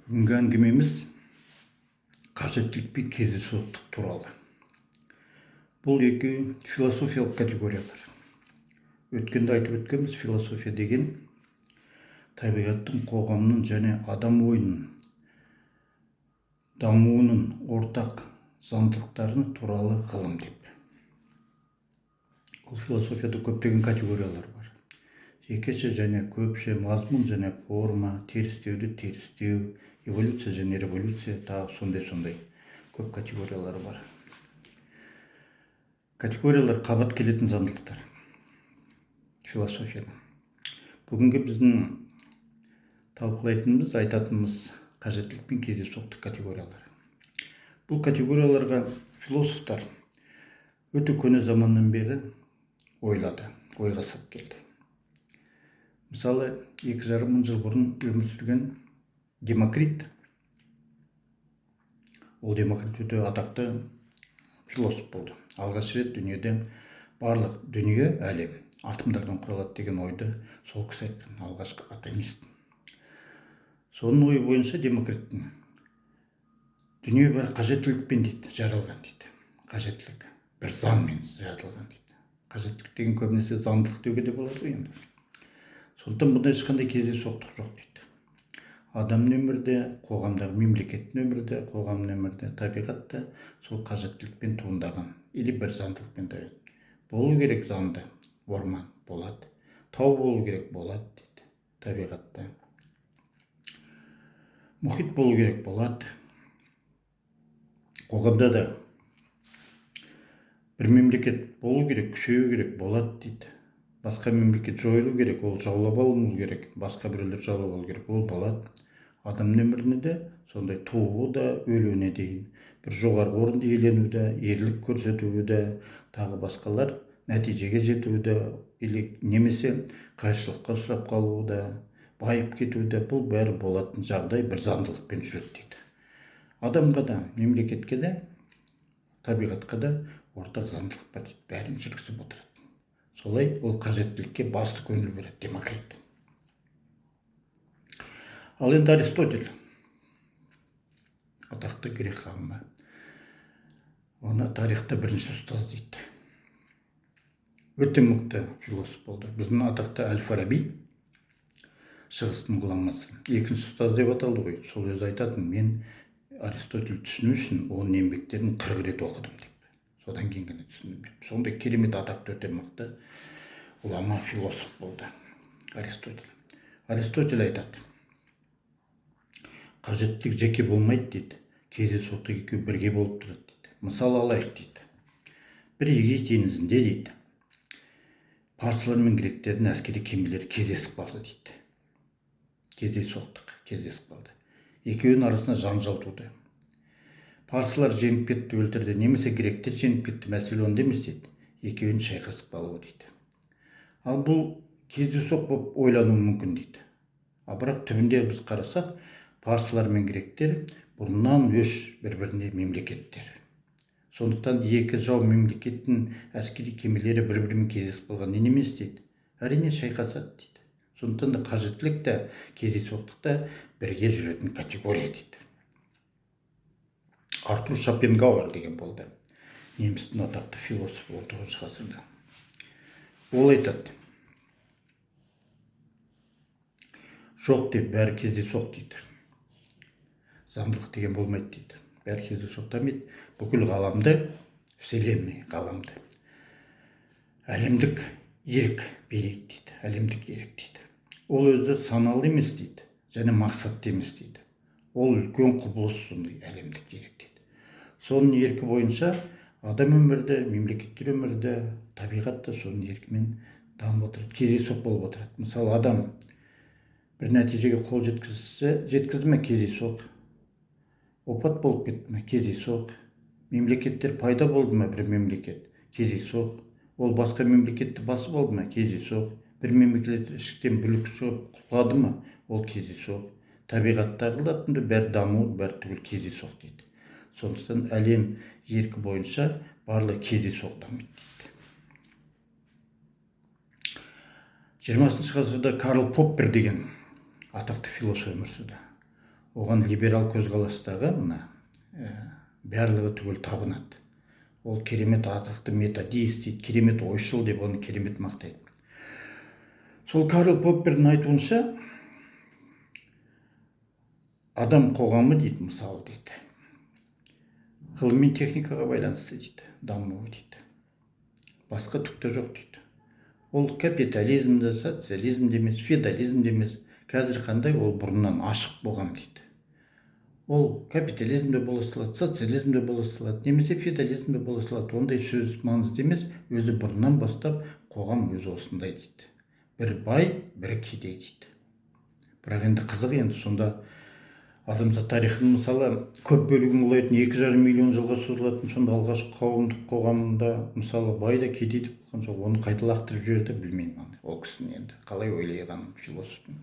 Бүгінгі әңгімеміз қажеттілік пен кездейсоқтық туралы. Бұл екеуі философиялық категориялар. Өткенде айтып өткенбіз, философия деген табиғаттың, қоғамның және адам ойының дамуының ортақ заңдылықтарын туралы ғылым деп. Бұл философияда көптеген категориялар бар. Жекеше және көпше, мазмұн және форма, терістеуді терістеу, эволюция және революция, тағы сондай көп категориялар бар. Категориялар қабат келетін заңдылықтар философияда. Бүгінгі біздің талқылайтынымыз, айтатынымыз қажеттілік пен кездейсоқтық категориялары. Бұл категорияларға философтар өте көне заманнан бері ойлады, ойға салып келді. Мысалы, 2,5 мың жыл бұрын өмір сүрген Демокрит. Ол Демокрит өте атақты философ болды. Алғаш рет дүниеде барлық дүние, әлем атомдардан құралады деген ойды сол кісі айтқан, алғашқы атомист. Соның ойы бойынша Демокриттің дүние бәрі қажеттілікпен дейді, жаралған дейді. Қажеттілік бір заңмен жаратылған дейді. Қажеттілік деген көбінесе заңдылық деуге де болады ғой енді. Сондықтан бұнда ешқандай кездейсоқтық жоқ дейді. Адам өмірде, қоғамдағы мемлекеттің өмірде, қоғамның өмірде, табиғатта сол қажеттілікпен туындаған или бір заңдылықпен табиғат. Болу керек заңды, орман болады, тау болу керек болады дейді табиғатта. Мұхит болу керек болады. Қоғамда да бір мемлекет болу керек, күшею керек болады дейді. Басқа мемлекет жойылу керек, ол жаулап алыну керек, басқа біреулер жаулап алу керек, ол болады. Адамның өміріне де сондай тууы да, өлуіне дейін бір жоғарғы орынды иеленуде, ерлік көрсетуде, тағы басқалар нәтижеге жетуде, немесе қайшылыққа ұшырап қалуда, байып кетуде, бұл бәрі болатын жағдай бір заңдылықпен жүреді дейді. Адамға да, мемлекетке де, табиғатқа да ортақ заңдылық бар дейді, бәрін жүргізіп отырады. Солай ол қажеттілікке басты көңіл береді Демокрит. Ал енді Аристотель, атақты грек ғалымы, оны тарихта бірінші ұстаз дейді. Өте мықты философ болды. Біздің атақты Әл-Фараби, шығыстың ғұламасы, екінші ұстаз деп аталды ғой. Сол өзі айтатын, мен Аристотель түсіну үшін оның еңбектерін 40 рет оқыдым деп. Содан кейін ғана түсіндім деп. Сондай керемет атақты өте мықты ғұлама философ болды Аристотель. Аристотель айтады, қажеттілік жеке болмайды дейді, кездейсоқтық екеуі бірге болып тұрады дейді. Мысал алайық дейді. Бір Егей теңізінде дейді, парсылар мен гректердің әскери кемелері кездесіп қалды дейді. Кездесіп қалды. Екеуінің арасында жанжал туды. Парсылар жеңіп кетті, өлтірді, немесе гректер жеңіп кетті, мәселе онда емес дейді. Екеуінің шайқасып қалуы дейді. Ал бұл кездейсоқ болып ойлануы мүмкін дейді. Бірақ түбінде біз қарасақ, парсылар мен гректер бұрыннан өш бір-біріне мемлекеттер. Сондықтан екі жау мемлекеттің әскери кемелері бір-бірімен кездесіп қалған емес дейді. Әрине шайқасады дейді. Сондықтан да қажеттілік те, кездейсоқтық та бірге жүретін категория дейді. Артур Шопенгауэр деген болды. Немістің атақты философ 19 ғасырда. Ол айтады, жоқ деп бәрі кездейсоқ дейді. Заңдылық деген болмайды дейді. Бәрі кездейсоқ дамиды. Бүкіл ғаламды, вселенная ғаламды, әлемдік ерік билейді дейді. Әлемдік ерік дейді. Ол өзі саналы емес дейді, және мақсатты емес дейді. Ол үлкен құбылыс, сондай әлемдік ерік дейді. Соның еркі бойынша адам өмірді, мемлекеттер өмірді, табиғатта соның еркімен дамып отырады, кездейсоқ болып отырады. Мысалы, адам бір нәтижеге қол жеткізді ме, кездейсоқ. Опат болып кетті ме, кездейсоқ. Мемлекеттер пайда болды ма, бір мемлекет, кездейсоқ. Ол басқа мемлекетті басып алды ма, кездейсоқ. Бір мемлекет ішіктен бүлік шығып құлады ма, ол кездейсоқ. Табиғаттағылардың бәрі дамуы, бәрі түгел кездейсоқ дейді. Сондықтан әлем еркі бойынша барлығы кездейсоқ дамиды дейді. 20 ғасырда Карл Поппер деген атақты философ өмір сүрді. оған либерал көзқарастағы мына барлығы түгел табынады. Ол керемет атақты методист дейді, керемет ойшыл деп оны керемет мақтайды. Сол Карл Поппердің айтуынша адам қоғамы дейді, мысалы дейді, ғылым мен техникаға байланысты дейді, дамуы дейді. Басқа түкте жоқ дейді. Ол капитализм де, социализм де емес, феодализм де емес. Қазір қандай? Ол бұрыннан ашық болған дейді. Ол капитализм де бола салады, социализм де бола салады, немесе феодализм де бола салады. Ондай сөз маңызды емес. Өзі бұрыннан бастап қоғам өзі осындай дейді. Бір бай, бір кедей дейді. Бірақ енді қызық, енді сонда адамзат тарихын мысалы көп бөлігін улайтын 2,5 миллион жылға созылатын сонда алғашқы қауымдық қоғамында мысалы бай да кедей деп болған жоқ. Оны қайда лақтырып жіберді білмеймін. Ол кісінің енді қалай ойлаған философтың.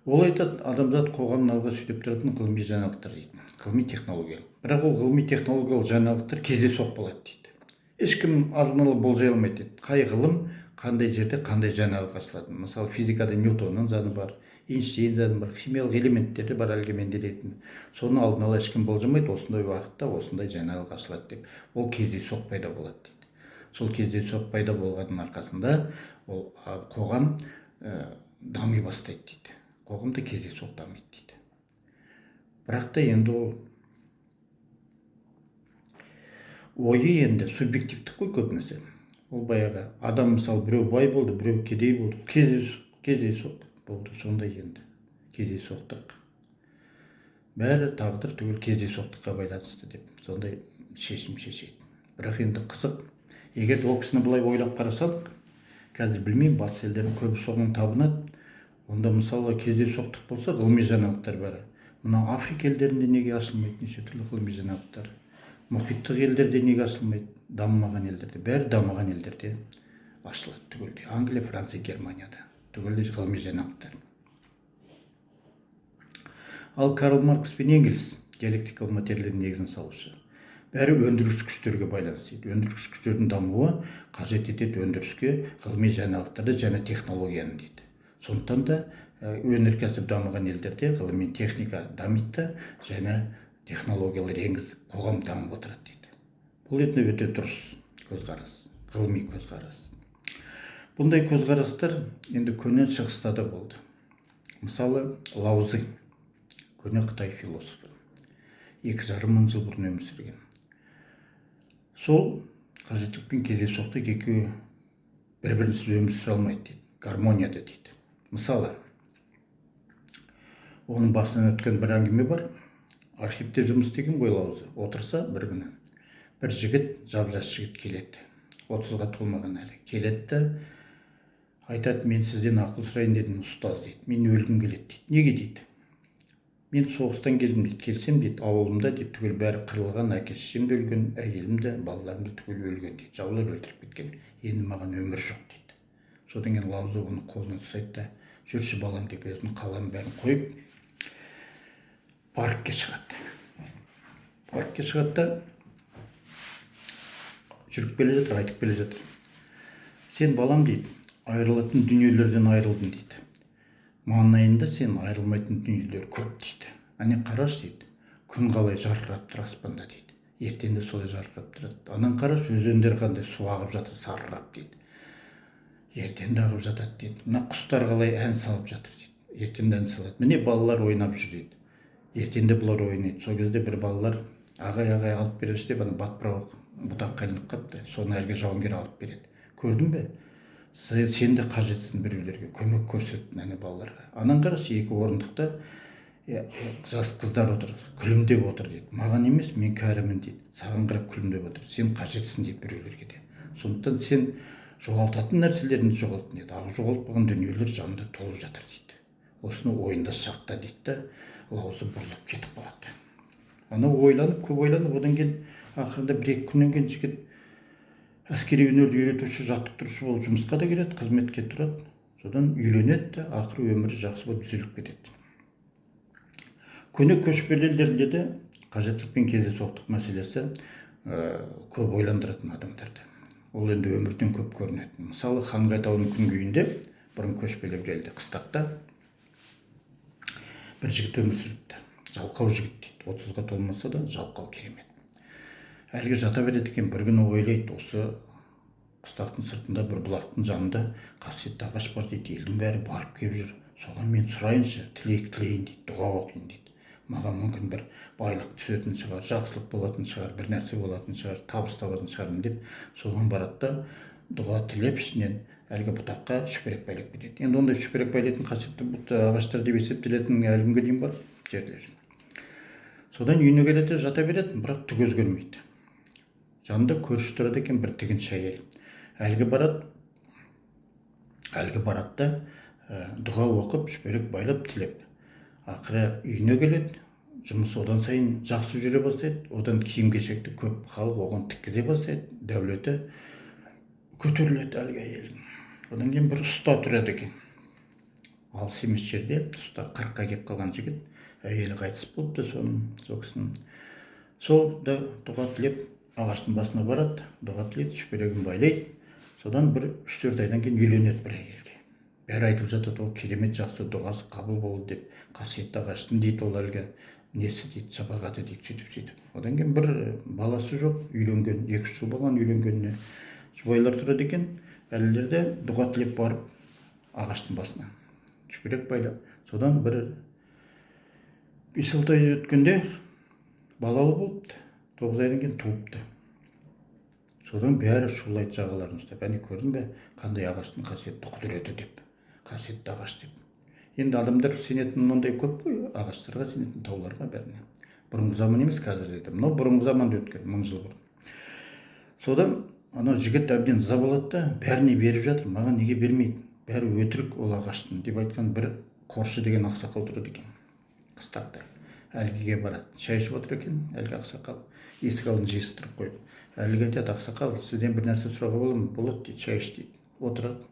Ол айтады, адамзат қоғамын алға сүйреп тұратын ғылыми жаңалықтар дейді, ғылыми технологиялық. Бірақ ол ғылыми технологиялық жаңалықтар кездейсоқ болады дейді. Ешкім алдын ала болжай алмайды дейді. Қай ғылым қандай жерде қандай жаңалық ашылатынын. Мысалы физикада Ньютонның заңы бар, Эйнштейн заңы бар, химиялық элементтері бар әлгіменделетін. Соны алдын ала ешкім болжамайды, осындай уақытта осындай жаңалық ашылады деп. Ол кездейсоқ пайда болады дейді. Сол кездейсоқ пайда болғанның арқасында ол қоғам дами бастайды дейді. Қоғамда кездейсоқ дамиды дейді. Бірақ та енді ол ойы енді субъективтік қой көбінесе. Ол баяғы адам мысалы біреу бай болды, біреу кедей болды. Кездейсоқ болды, сондай енді кездейсоқтық. Бәрі тағдыр түгел кездейсоқтыққа байланысты деп сондай шешім шешеді. Бірақ енді қызық, егер ол кісіні былай ойлап қарасақ, қазір білмеймін, батыс елдерінің көбі соған табынады. Онда мысалы кездейсоқтық болса, ғылыми жаңалықтар бар. Мына Африка елдерінде неге ашылмайды неше түрлі ғылыми жаңалықтар? Мұхиттық елдерде неге ашылмайды? Дамымаған елдерде, бәрі дамыған елдерде ашылады түгелде. Англия, Франция, Германияда түгелде ғылыми жаңалықтар. Ал Карл Маркс пен Энгельс диалектикалық материалдың негізін салушы. Бәрі өндіріс күштерге байланысты. Өндіріс күштердің дамуы қажет етеді өндіріске ғылыми жаңалықтарды және технологияны дейді. Сондықтан да өнеркәсіп дамыған елдерде ғылым мен техника дамиды және технологиялар енгізіп қоғам дамып отырады дейді. Бұл енді өте дұрыс көзқарас, ғылыми көзқарас. Бұндай көзқарастар енді көне шығыста да болды. Мысалы Лао Цзы, көне Қытай философы, 2,5 мың жыл бұрын өмір сүрген. Сол қажеттілік пен кездейсоқтық екеуі бір-бірінсіз өмір сүре алмайды дейді, гармонияда дейді. Мысалы, оның басынан өткен бір әңгіме бар. Архивте жұмыс істеген ғой Лао Цзы. Отырса бір күні бір жігіт, жап-жас жігіт келеді. 30-ға толмаған әлі. Келеді де айтады, мен сізден ақыл сұрайын дедім, ұстаз дейді. Мен өлгім келеді дейді. Неге дейді? Мен соғыстан келдім дейді. Келсем дейді, ауылымда дейді, түгел бәрі қырылған, әке-шешем де өлген, әйелім де, балаларым да түгел өлген дейді. Жаулар өлтіріп кеткен. Енді маған өмір жоқ дейді. Содан кейін Лао Цзы оны қолынан ұстайды да, жүрші балам деп өзінің қаламын бәрін қойып, паркке шығады. Паркке шығады да жүріп келе жатыр, айтып келе жатыр. Сен балам дейді, айырылатын дүниелерден айырылдың дейді. Маңайында сен айырылмайтын дүниелер көп дейді. Әне қараш дейді, күн қалай жарқырап тұр аспанда дейді. Ертең де солай жарқырап тұрады. Анан қараш, өзендер қандай су ағып жатыр сарырап дейді. Ертең де ағып жатады дейді. Мына құстар қалай ән салып жатыр дейді. Ертең де ән салады. Міне балалар ойнап жүр дейді. Ертең де бұлар ойнайды. Сол кезде бір балалар ағай алып беріңізші деп ана батпырау бұтаққа ілініп қапты. Соны әлгі жауынгер алып береді. Көрдің бе? Сен де қажетсің біреулерге, көмек көрсеттің әне балаларға. Анан қарашы, екі орындықта жас қыздар отыр, күлімдеп отыр дейді. Маған емес, мен кәрімін дейді. Саған қарап күлімдеп отыр. Сен қажетсің дейді біреулерге де. Сондықтан сен жоғалтатын нәрселеріңді жоғалттың дейді. Ағы жоғалтпаған дүниелер жанында толып жатыр дейді. Осыны ойында сақта дейді да, Лао Цзы бұрылып кетіп қалады. Анау ойланып, көп ойланып, одан кейін ақырында 1-2 күннен кейін жігіт әскери өнерді үйретуші, жаттықтырушы болып жұмысқа да келеді, қызметке тұрады. Содан үйленеді де, ақыры өмірі жақсы болып түзеліп кетеді. Көне көшпелі елдерде де қажеттілік пен кездейсоқтық мәселесі көп ойландыратын адамдарды. Ол енді өмірден көп көрінеді. Мысалы, Хангай тауының күнгейінде бұрын көшпелі бір елде, қыстақта бір жігіт өмір сүріпті. Жалқау жігіт дейді. 30-ға толмаса да жалқау, керемет. Әлгі жата береді екен, бір күні ойлайды, осы қыстақтың сыртында бір бұлақтың жанында қасиетті ағаш бар дейді. Елдің бәрі барып келіп жүр. Соған мен сұрайыншы, тілек тілейін дейді, дұға оқиын дейді. Маған мүмкін бір байлық түсетін шығар, жақсылық болатын шығар, бір нәрсе болатын шығар, табыс табатын шығармын деп соған барады да дұға тілеп ішінен әлгі бұтаққа шүпірек байлап кетеді. Енді ондай шүпірек байлайтын қасиетті ағаштар деп есептелетін әлі күнге дейін бар жерлер. Содан үйіне келеді, жата береді, бірақ түк өзгермейді. Жанында көрші тұрады екен бір тігінші әйел. Әлгі барады да дұға оқып, шүпірек байлап тілеп. Ақыры үйіне келеді, жұмыс одан сайын жақсы жүре бастайды, одан киім-кешекті көп халық оған тіккізе бастайды, дәулеті көтеріледі әлгі әйелдің. Одан кейін бір ұста тұрады екен. Алыс емес жерде ұста 40-қа келіп қалған жігіт, әйелі қайтыс болыпты сол кісінің. Сол да дұға тілеп ағаштың басына барады, дұға тілейді, шүпірегін байлайды. Содан бір 3-4 айдан кейін үйленеді бір әйелге. Бәрі айтып жатады, ол керемет жақсы дұғасы қабыл болды деп, қасиетті ағаштың дейді, ол әлгі несі дейді, шапағаты дейді, сөйтіп. Одан кейін бір баласы жоқ, үйленген, 2 жыл болған үйленгеніне. Жұбайлар тұрады екен, әлілер де дұға тілеп барып ағаштың басына шүпірек байлап. Содан бір 5-6 ай өткенде балалы болыпты, 9 айдан кейін туыпты. Содан бәрі шулайды жағаларын ұстап, әне көрдің бе, қандай ағаштың қасиетті құдіреті деп, қасиетті ағаш деп. Енді адамдар сенетін ондай көп қой, ағаштарға сенетін, тауларға, бәріне. Бұрынғы заман емес, қазір деді. Мынау бұрынғы заманда өткен, 1000 жыл бұрын. Содан анау жігіт әбден ыза болады да, бәріне беріп жатыр, маған неге бермейді? Бәрі өтірік ол ағаштың деп айтқан бір қоршы деген ақсақал тұрады екен. Қыстақта әлгіге барады, шай ішіп отыр екен, әлгі ақсақал есік алдын жиыстырып қойып. Әлгі айтады, ақсақал, сізден бір нәрсе сұрауға бола ма? Болады дейді, шай іш дейді. Отырады.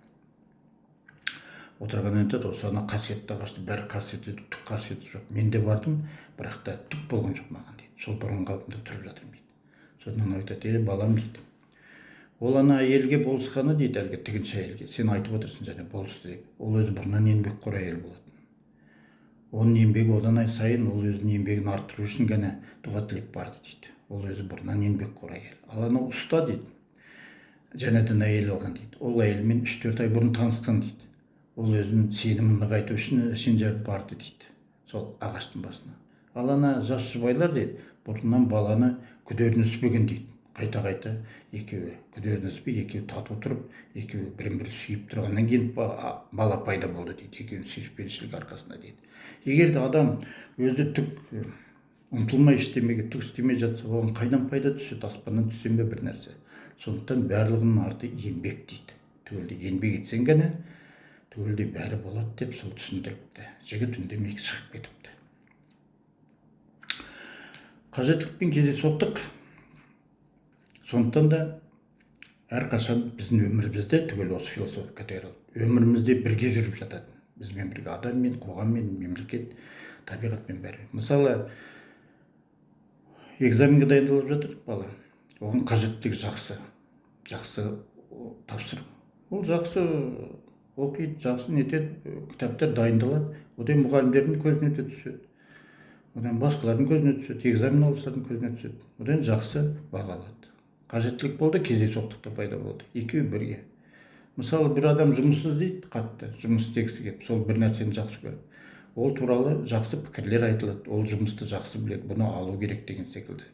Отырғаннан айтады, осы ана қасиетті ағашты, бәрі қасиетті, түк қасиеті жоқ. Мен де бардым, бірақ та түк болған жоқ маған дейді. Сол бұрын қалпында тұрып жатырмын дейді. Содан айтады, балам дейді. Ол ана әйелге болысқаны дейді, әлгі тігінші әйелге. Сен айтып отырсың және болысты деп. Ол өзі бұрыннан еңбекқор әйел болатын. Оның еңбегі одан ай сайын ол өзінің еңбегін арттыру үшін ғана дұға тілеп барды дейді. Ол өзі бұрыннан еңбекқор әйел. Ал анау ұста дейді. Жәнәден әйел алған дейді. Ол әйелмен 3-4 ай бұрын танысқан дейді. Ол өзінің сенімін нығайту үшін ішін жарып барды дейді. Сол ағаштың басына. Ал ана жас жұбайлар дейді, бұрыннан баланы күдерін үспеген дейді. Қайта екеуі күдерін үзбей, екеуі тату тұрып, екеуі бірін-бірі сүйіп тұрғаннан кейін бала пайда болды дейді. Екеуінің сүйіспеншілік арқасында дейді. Егер де адам өзі түк ұмтылмай ештемеге түк істемей жатса, оған қайдан пайда түседі? Аспаннан түсе ме бір нәрсе? Сондықтан барлығының арты еңбек дейді. Түгелде еңбек етсең ғана түгелде бәрі болады деп сол түсіндіріпті. Жігіт үндемей шығып кетіпті. Қажеттілікпен кездейсоқтық. Сондықтан да әрқашан біздің өмірімізде түгел осы философия категориялар. Өмірімізде бірге жүріп жатады. Бізбен бірге адаммен, қоғаммен, мемлекет, табиғатпен бәрі. Мысалы, экзаменге дайындалып жатыр бала. Оған қажеттілік жақсы тапсыру. Ол жақсы оқиды, жақсы нетеді, кітаптар дайындалады. Одан мұғалімдердің көзіне түседі. Одан басқалардың көзіне түседі, экзамен алушылардың көзіне түседі. Одан жақсы бағалады. Қажеттілік болды, кездейсоқтық пайда болды. Екеуі бірге. Мысалы, бір адам жұмыс іздейді, қатты жұмыс істегісі келіп, сол бір нәрсені жақсы көріп. Ол туралы жақсы пікірлер айтылады, ол жұмысты жақсы біледі, бұны алу керек деген секілді.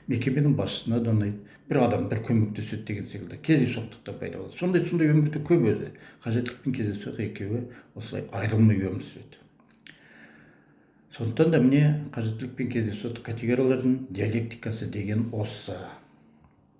Мекеменің басшысына да ұнайды, бір адам бір көмектеседі деген секілді. Кездейсоқтық пайда болады. Сондай өмірде көп өзі. Қажеттілік пен кездейсоқтық екеуі осылай айырылмай өмір сүреді. Сондықтан да міне қажеттілік пен кездейсоқтық категорияларының диалектикасы деген осы.